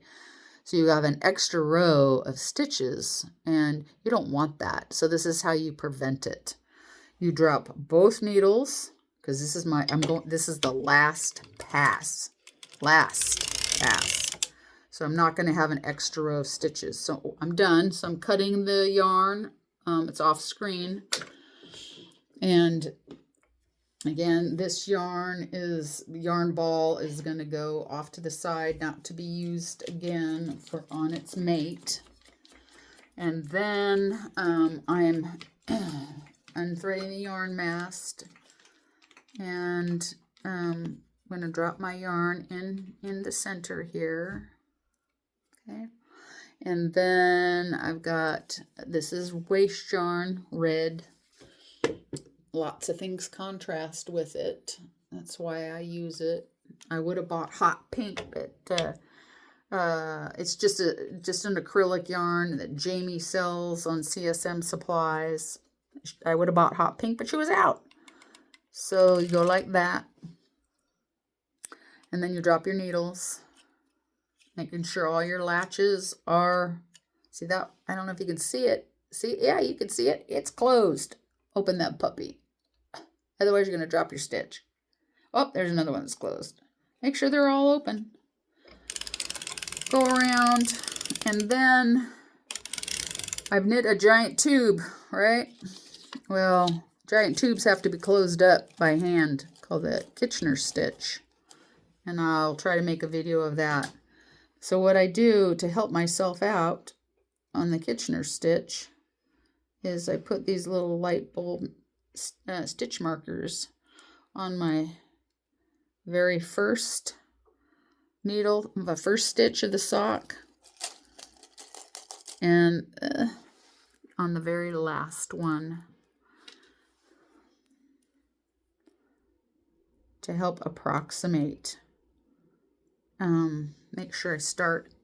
So you have an extra row of stitches, and you don't want that. So this is how you prevent it. You drop both needles, because this is this is the last pass. So I'm not going to have an extra row of stitches. So I'm done. So I'm cutting the yarn. It's off screen. And again, this yarn ball is going to go off to the side, not to be used again on its mate. And then I'm unthreading the yarn mast, and I'm going to drop my yarn in the center here. Okay. And then I've got, this is waste yarn, red. Lots of things contrast with it. That's why I use it. I would have bought hot pink, but it's just an acrylic yarn that Jamie sells on CSM Supplies. I would have bought hot pink, but she was out. So you go like that. And then you drop your needles, making sure all your latches are, see that? I don't know if you can see it. See, yeah, you can see it. It's closed. Open that puppy. Otherwise, you're going to drop your stitch. Oh, there's another one that's closed. Make sure they're all open. Go around, and then I've knit a giant tube, right? Well, giant tubes have to be closed up by hand, called the Kitchener stitch. And I'll try to make a video of that. So what I do to help myself out on the Kitchener stitch is I put these little light bulb stitch markers on my very first needle, the first stitch of the sock, and on the very last one, to help approximate. Make sure I start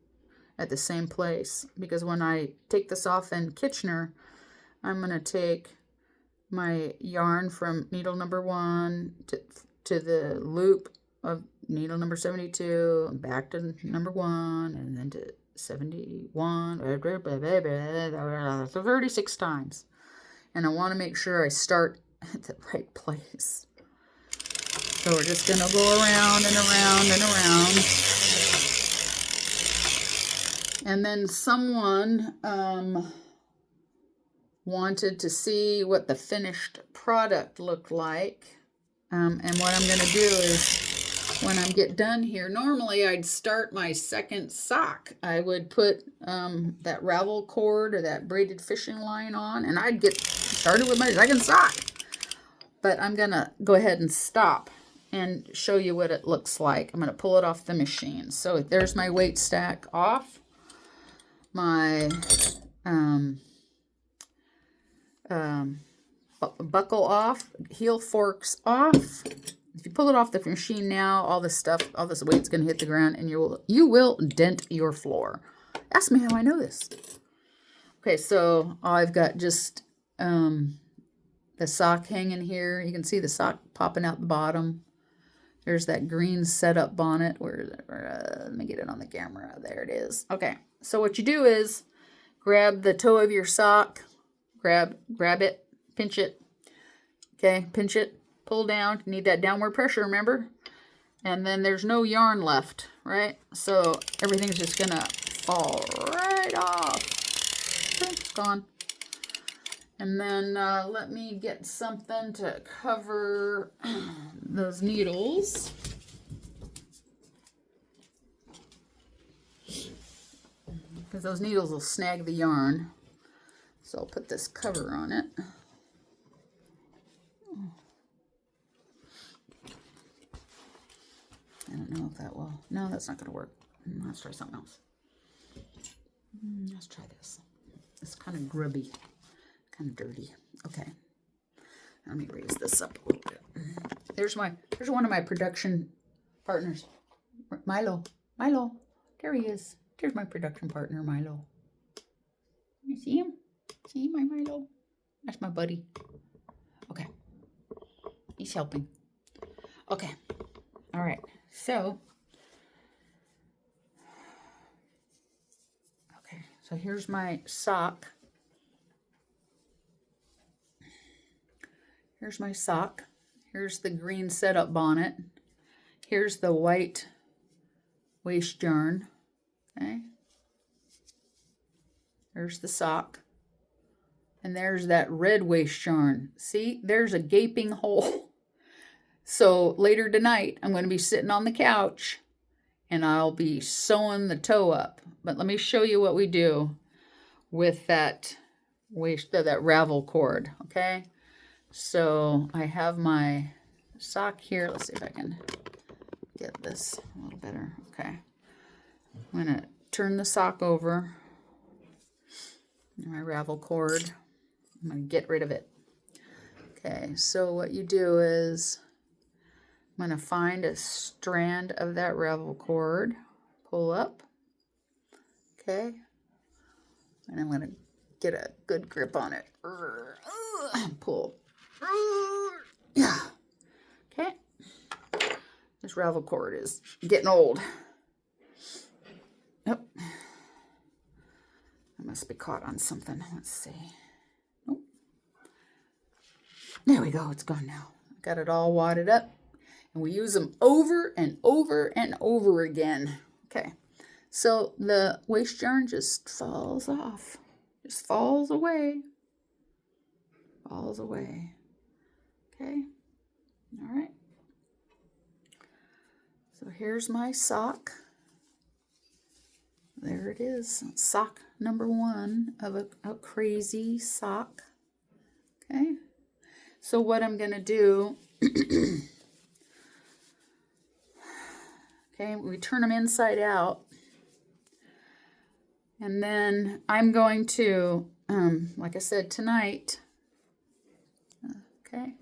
at the same place, because when I take this off in Kitchener, I'm going to take my yarn from needle number 1 to the loop of needle number 72, and back to number 1, and then to 71, 36 times. And I want to make sure I start at the right place. So we're just going to go around and around and around. And then someone wanted to see what the finished product looked like. And what I'm going to do is, when I get done here, normally I'd start my second sock. I would put that ravel cord or that braided fishing line on, and I'd get started with my second sock. But I'm going to go ahead and stop and show you what it looks like. I'm going to pull it off the machine. So there's my weight stack off. My buckle off, heel forks off. If you pull it off the machine now, all this weight's going to hit the ground, and you will dent your floor. Ask me how I know this. Okay, so I've got just the sock hanging here. You can see the sock popping out the bottom. There's that green setup bonnet. Let me get it on the camera. There it is. Okay, so what you do is grab the toe of your sock, grab it, pinch it. Okay, pinch it, pull down. You need that downward pressure, remember? And then there's no yarn left, right? So everything's just gonna fall right off. Okay, it's gone. And then let me get something to cover those needles. Because those needles will snag the yarn. So I'll put this cover on it. I don't know if that will. No, that's not going to work. Let's try something else. Let's try this. It's kind of grubby. Kind of dirty. Okay. Let me raise this up a little bit. There's one of my production partners. Milo. There he is. There's my production partner, Milo. You see him? See my Milo? That's my buddy. Okay. He's helping. Okay. All right. So here's my sock. Here's my sock. Here's the green setup bonnet. Here's the white waist yarn. Okay. There's the sock. And there's that red waist yarn. See, there's a gaping hole. So later tonight, I'm going to be sitting on the couch and I'll be sewing the toe up. But let me show you what we do with that that ravel cord, okay? So I have my sock here. Let's see if I can get this a little better. Okay. I'm going to turn the sock over. My ravel cord. I'm going to get rid of it. Okay, so what you do is I'm going to find a strand of that ravel cord, pull up, okay, and I'm going to get a good grip on it. Pull. Yeah. Okay. This ravel cord is getting old. Yep. I'm going to must be caught on something. Let's see. Oh, there we go. It's gone now. Got it all wadded up. And we use them over and over and over again. Okay. So the waste yarn just falls off. Just falls away. Falls away. Okay. All right. So here's my sock. There it is. Sock number 1 of a crazy sock. Okay. So what I'm going to do, okay, we turn them inside out. And then I'm going to, like I said, tonight, okay,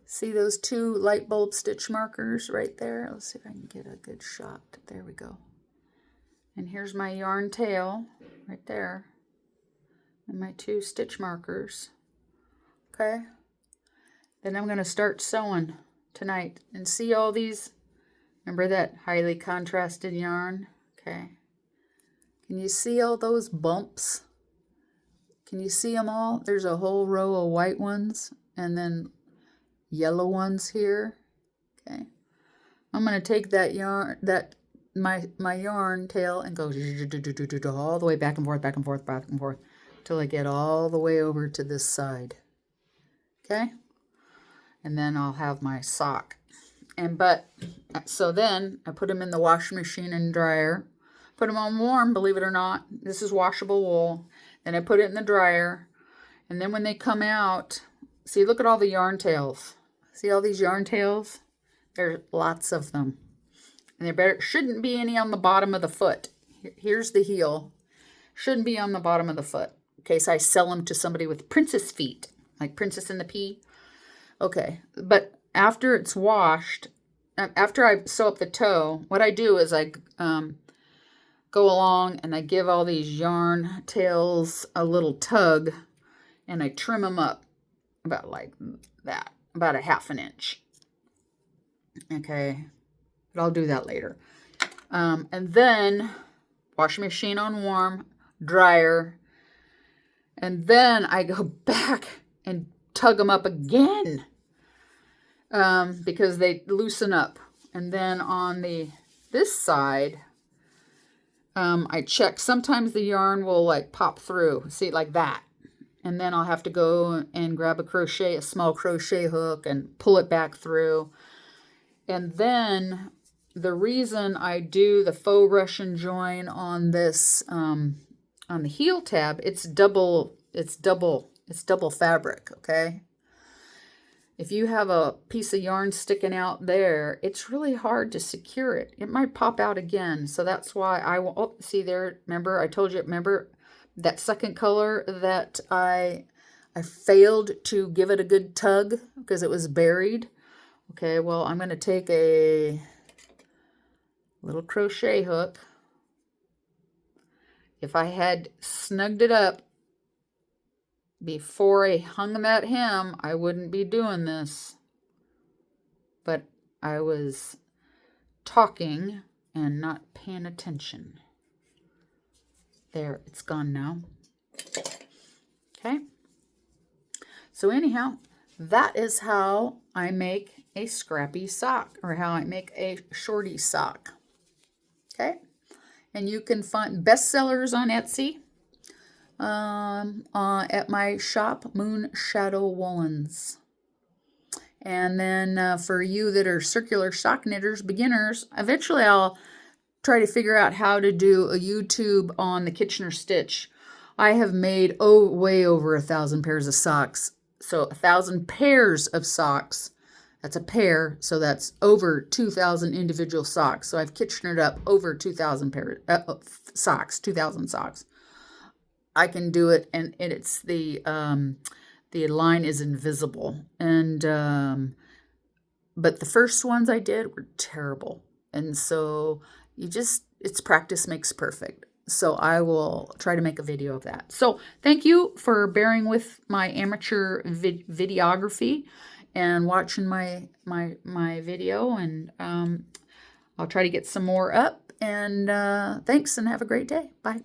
see those 2 light bulb stitch markers right there? Let's see if I can get a good shot. There we go. And here's my yarn tail right there. And my 2 stitch markers. Okay. Then I'm going to start sewing tonight. And see all these? Remember that highly contrasted yarn? Okay. Can you see all those bumps? Can you see them all? There's a whole row of white ones and then yellow ones here. Okay. I'm going to take that yarn, my yarn tail, and go all the way back and forth, back and forth, back and forth, till I get all the way over to this side. Okay? And then I'll have my sock. So then I put them in the washing machine and dryer. Put them on warm, believe it or not. This is washable wool. Then I put it in the dryer. And then when they come out, see, look at all the yarn tails. See all these yarn tails? There's lots of them. And there shouldn't be any on the bottom of the foot. Here's the heel. Shouldn't be on the bottom of the foot. In case I sell them to somebody with princess feet. Like Princess and the Pea. Okay. But after it's washed, after I sew up the toe, what I do is I go along and I give all these yarn tails a little tug. And I trim them up about like that. About a 1/2 inch. Okay. But I'll do that later. And then washing machine on warm, dryer. And then I go back and tug them up again. Because they loosen up. And then on this side, I check. Sometimes the yarn will like pop through. See, like that. And then I'll have to go and grab a small crochet hook and pull it back through. And then the reason I do the faux Russian join on this, on the heel tab, it's double fabric, okay? If you have a piece of yarn sticking out there, it's really hard to secure it. It might pop out again. So that's why see there, remember, I told you, remember that second color that I failed to give it a good tug because it was buried. Okay, well, I'm going to take a little crochet hook. If I had snugged it up before I hung that hem, I wouldn't be doing this. But I was talking and not paying attention. There, it's gone now. Okay. So anyhow, that is how I make a scrappy sock, or how I make a shorty sock. Okay. And you can find bestsellers on Etsy at my shop, Moon Shadow Woolens. And then for you that are circular sock knitters, beginners, eventually I'll try to figure out how to do a YouTube on the Kitchener stitch. I have made way over 1,000 pairs of socks. So 1,000 pairs of socks. That's a pair, so that's over 2,000 individual socks. So I've Kitchenered up over 2,000 pairs socks, 2,000 socks. I can do it, and it's the line is invisible. And but the first ones I did were terrible, and so it's practice makes perfect. So I will try to make a video of that. So thank you for bearing with my amateur videography and watching my video. And I'll try to get some more up. And thanks, and have a great day. Bye.